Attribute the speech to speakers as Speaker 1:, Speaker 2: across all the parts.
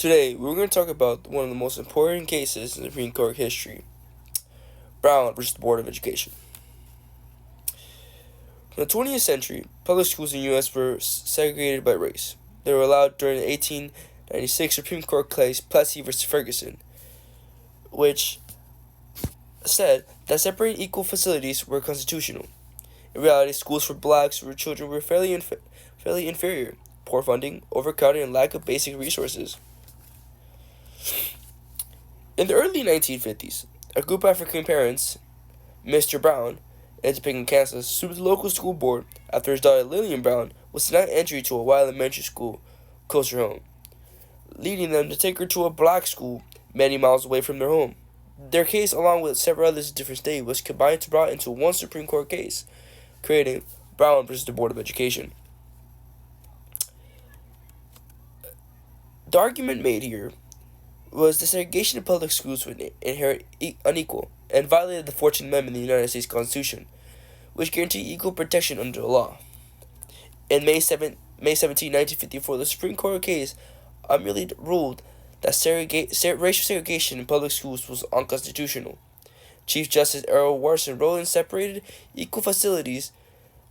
Speaker 1: Today, we're going to talk about one of the most important cases in Supreme Court history, Brown versus the Board of Education. In the 20th century, public schools in the U.S. were segregated by race. They were allowed during the 1896 Supreme Court case Plessy versus Ferguson, which said that separating equal facilities were constitutional. In reality, schools for blacks where children were fairly inferior, poor funding, overcrowding, and lack of basic resources. In the early 1950s, a group of African parents, Mr. Brown, in Topeka, Kansas, sued the local school board after his daughter Lillian Brown was denied entry to a white elementary school close to her home, leading them to take her to a black school many miles away from their home. Their case, along with several others in different states, was combined to brought into one Supreme Court case, creating Brown versus the Board of Education. The argument made here was the segregation of public schools was inherently unequal and violated the 14th Amendment of the United States Constitution, which guaranteed equal protection under the law. In May 17, 1954, the Supreme Court case merely ruled that racial segregation in public schools was unconstitutional. Chief Justice Errol Warson wrote in separated equal facilities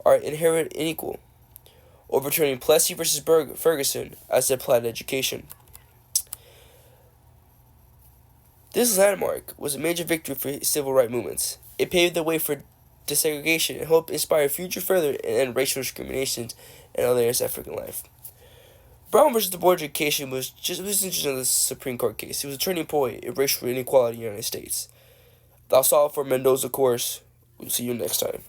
Speaker 1: are inherently unequal, overturning Plessy versus Ferguson as it applied to education. This landmark was a major victory for civil rights movements. It paved the way for desegregation and helped inspire future further and end racial discrimination and other areas of African life. Brown versus the Board of Education wasn't just another Supreme Court case. It was a turning point in racial inequality in the United States. That's all for Mendoza Course. We'll see you next time.